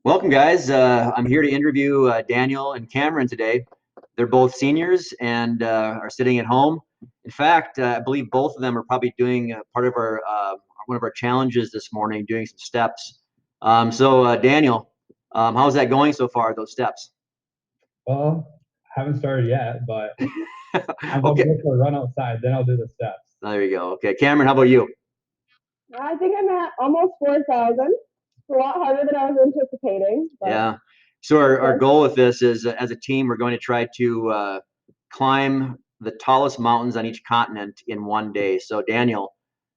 Welcome, guys. I'm here to interview Daniel and Camryn today. They're both seniors and are sitting at home. In fact, I believe both of them are probably doing part of our one of our challenges this morning, doing some steps. Daniel, how's that going so far? Those steps? Well, I haven't started yet, but I'm going to Okay, go for a run outside. Then I'll do the steps. there you go. Okay, Camryn, how about you? I think I'm at almost 4,000. It's a lot harder than I was anticipating, but Yeah. So our yes. goal with this is, as a team, we're going to try to climb the tallest mountains on each continent in one day. So Daniel,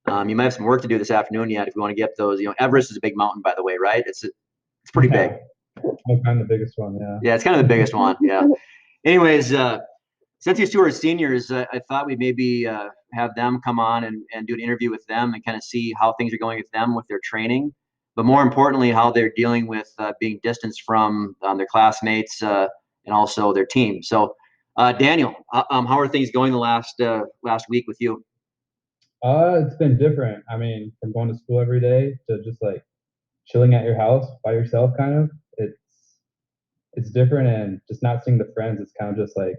you might have some work to do this afternoon yet if you want to get those. Everest is a big mountain, by the way, right? It's pretty big. Yeah, I'm kind of the biggest one. Yeah. Yeah, it's kind of the biggest one. Yeah. Anyways, since these two are seniors, I thought we'd maybe have them come on and do an interview with them and kind of see how things are going with them with their training, but more importantly, how they're dealing with being distanced from their classmates and also their team. So, Daniel, how are things going the last week with you? It's been different. I mean, from going to school every day to just like chilling at your house by yourself, kind of. It's different, and just not seeing the friends. It's kind of just like,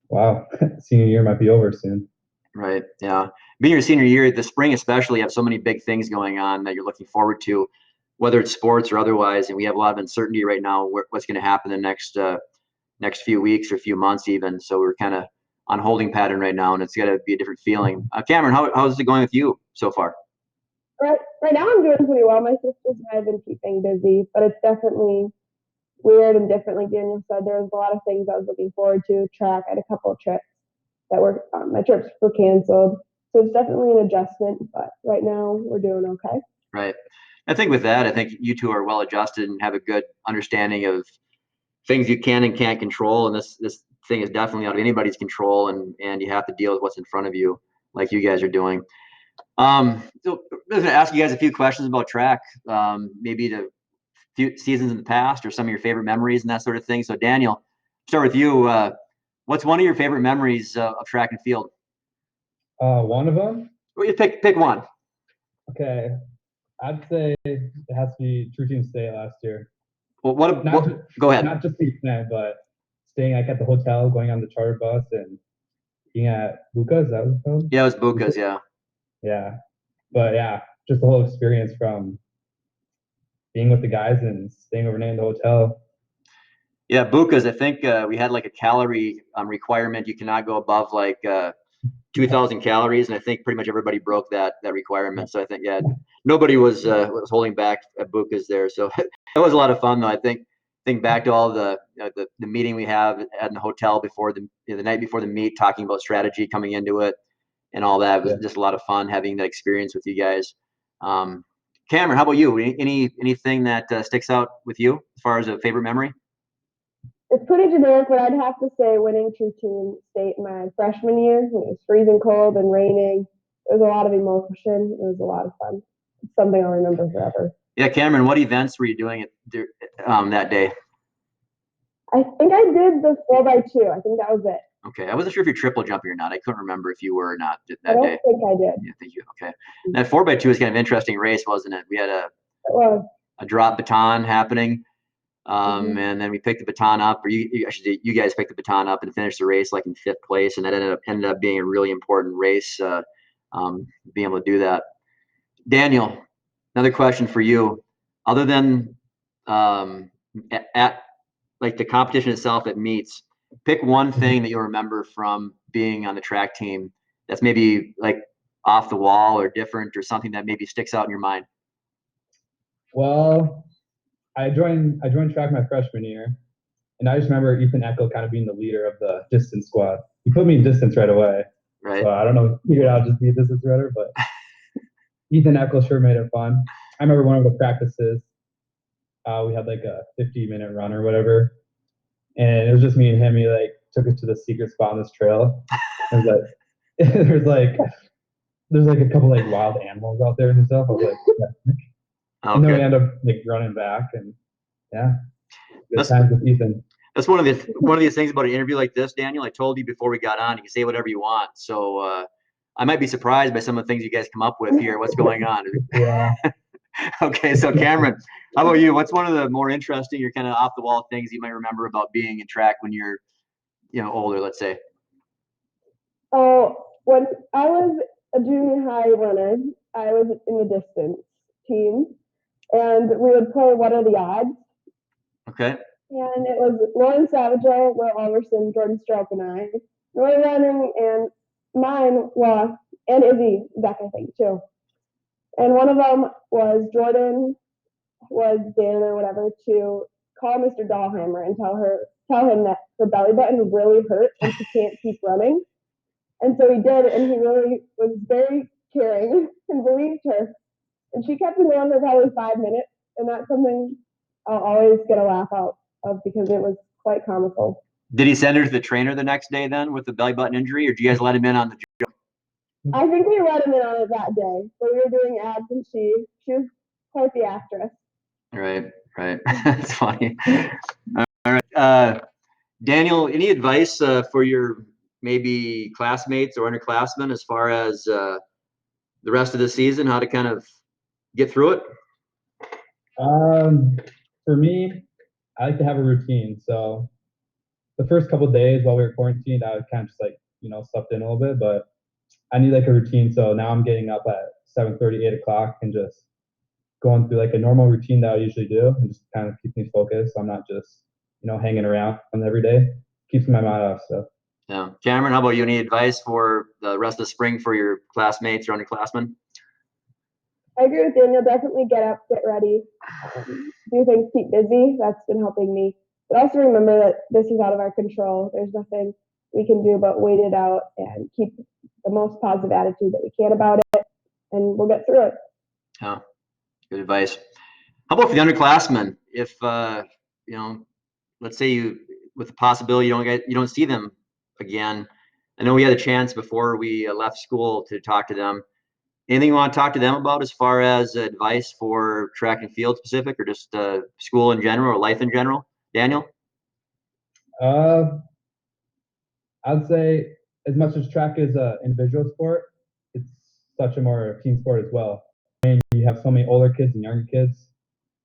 wow, senior year might be over soon. Right. Yeah. Being your senior year, the spring especially, you have so many big things going on that you're looking forward to, whether it's sports or otherwise. And we have a lot of uncertainty right now what's going to happen the next few weeks or few months even. So we're kind of on holding pattern right now, and it's got to be a different feeling. Camryn, how's it going with you so far? Right now I'm doing pretty well. My sisters and I have been keeping busy, but it's definitely weird and different. Like Daniel said, there was a lot of things I was looking forward to. Track, I had a couple of trips that were my trips were canceled, so it's definitely an adjustment. But right now we're doing okay. Right. I think with that, I think you two are well adjusted and have a good understanding of things you can and can't control. And this thing is definitely out of anybody's control, and you have to deal with what's in front of you, like you guys are doing. So I'm going to ask you guys a few questions about track, maybe the few seasons in the past or some of your favorite memories and that sort of thing. So Daniel, start with you. What's one of your favorite memories of track and field? One of them. Well, you pick one. Okay, I'd say it has to be True Team State last year. Well, Not just, go ahead. not just the event, but staying like at the hotel, going on the charter bus, and being at Buka. Is that what it's called? Yeah, it was Bukas. Yeah. Yeah, but yeah, just the whole experience from being with the guys and staying overnight in the hotel. Yeah, Bukas. I think we had like a calorie requirement. You cannot go above like 2,000 calories, and I think pretty much everybody broke that requirement. So I think nobody was holding back at Bukas there. So that was a lot of fun though. Think back to all the meeting we have at the hotel before the night before the meet, talking about strategy coming into it and all that. It was just a lot of fun having that experience with you guys. Camryn, how about you? Anything that sticks out with you as far as a favorite memory? It's pretty generic, but I'd have to say winning True Team State in my freshman year. When it was freezing cold and raining. It was a lot of emotion. It was a lot of fun. It's something I'll remember forever. Yeah, Camryn, what events were you doing that day? I think I did the 4x2. I think that was it. Okay, I wasn't sure if you're triple jumping or not. I couldn't remember if you were or not I that don't day. think I did. Yeah, thank you. Okay, that 4x2 is kind of an interesting race, wasn't it? We had It was. a drop baton happening, Mhm. and then we picked the baton up, or you guys picked the baton up and finished the race like in 5th place, and that ended up being a really important race, being able to do that. Daniel, another question for you. Other than at like the competition itself at meets, pick one thing that you'll remember from being on the track team that's maybe like off the wall or different or something that maybe sticks out in your mind. Well, I joined track my freshman year, and I just remember Ethan Eckel kind of being the leader of the distance squad. He put me in distance right away, Right. so I don't know if he figured out just be a distance runner, but Ethan Eckel sure made it fun. I remember one of the practices. We had like a 50-minute run or whatever, and it was just me and him. He like took us to the secret spot on this trail. And like there's like a couple like wild animals out there and stuff. I was like, yeah. And then we Okay. end up like running back, and yeah, good That's times with Ethan. that's one of these things about an interview like this, Daniel. I told you before we got on, you can say whatever you want. So I might be surprised by some of the things you guys come up with here. What's going on? Yeah, Okay, so Camryn, how about you? What's one of the more interesting or kind of off the wall things you might remember about being in track when you're, older, let's say? Oh, when I was a junior high runner, I was in the distance team, and we would play What Are the Odds? Okay. And it was Lauren Savageau, Will Alverson, Jordan Stroke, and I. We were running, and mine, well, and Izzy Beck, I think, too. And one of them was Jordan was Dan or whatever to call Mr. Dahlheimer and tell him that her belly button really hurt and she can't keep running. And so he did, and he really was very caring and believed her. And she kept me going for probably 5 minutes, and that's something I'll always get a laugh out of because it was quite comical. Did he send her to the trainer the next day then with the belly button injury, or do you guys let him in on the joke? I think we let him in on it that day. So we were doing ads, and she was quite the actress. Right. That's funny. All right. Daniel, any advice for your maybe classmates or underclassmen as far as the rest of the season, how to kind of get through it? For me, I like to have a routine. So the first couple of days while we were quarantined, I would kind of just slept in a little bit, but I need like a routine. So now I'm getting up at 7:30, 8 o'clock and just going through like a normal routine that I usually do and just kind of keeps me focused. So I'm not just, hanging around every day. Keeps my mind off stuff. Yeah. Camryn, how about you? Any advice for the rest of the spring for your classmates or underclassmen? I agree with Daniel. Definitely get up, get ready, do things, keep busy. That's been helping me. But also remember that this is out of our control. There's nothing we can do but wait it out and keep the most positive attitude that we can about it, and we'll get through it. Yeah, good advice. How about for the underclassmen? If let's say with the possibility you don't see them again. I know we had a chance before we left school to talk to them. Anything you want to talk to them about as far as advice for track and field specific, or just school in general or life in general? Daniel? I'd say as much as track is an individual sport, it's such a more team sport as well. I mean, you have so many older kids and younger kids.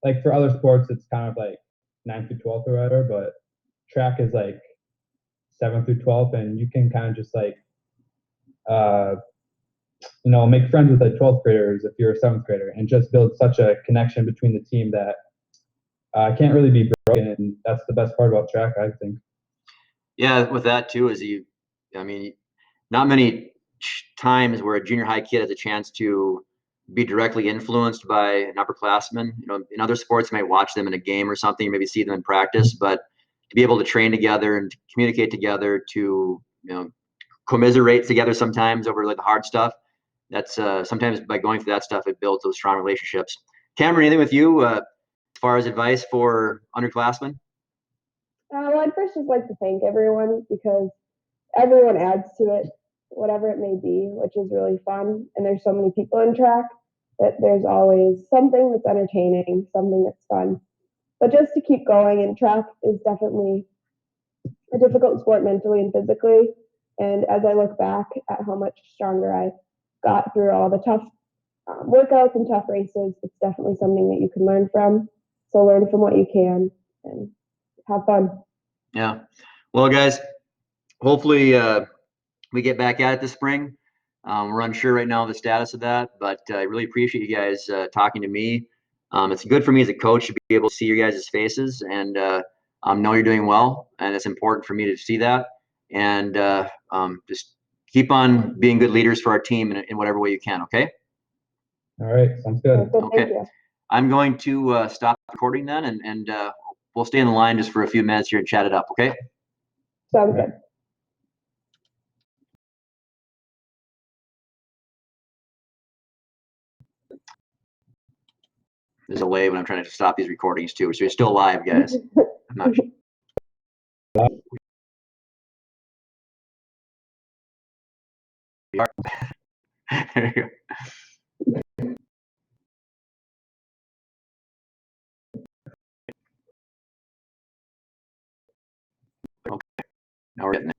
Like for other sports, it's kind of like 9th through 12th or whatever, but track is like 7th through 12th, and you can kind of just like, make friends with the 12th graders if you're a 7th grader, and just build such a connection between the team that can't really be broken. And that's the best part about track, I think. Yeah, with that too, not many times where a junior high kid has a chance to be directly influenced by an upperclassman. In other sports, you might watch them in a game or something, maybe see them in practice, but to be able to train together and to communicate together, to commiserate together sometimes over like the hard stuff. That's sometimes by going through that stuff, it builds those strong relationships. Camryn, anything with you as far as advice for underclassmen? Well, I'd first just like to thank everyone because everyone adds to it, whatever it may be, which is really fun. And there's so many people in track that there's always something that's entertaining, something that's fun. But just to keep going, and track is definitely a difficult sport mentally and physically. And as I look back at how much stronger I got through all the tough workouts and tough races, it's definitely something that you can learn from. So learn from what you can and have fun. Yeah. Well, guys, hopefully we get back at it this spring. We're unsure right now of the status of that, but I really appreciate you guys talking to me. It's good for me as a coach to be able to see your guys' faces and know you're doing well, and it's important for me to see that. And just keep on being good leaders for our team in whatever way you can. Okay. All right, sounds good. Okay. I'm going to stop recording then, and we'll stay on the line just for a few minutes here and chat it up. Okay. Sounds good. There's a delay when I'm trying to stop these recordings too. So you're still live, guys. I'm not sure. There you go. Okay. Now we're getting it.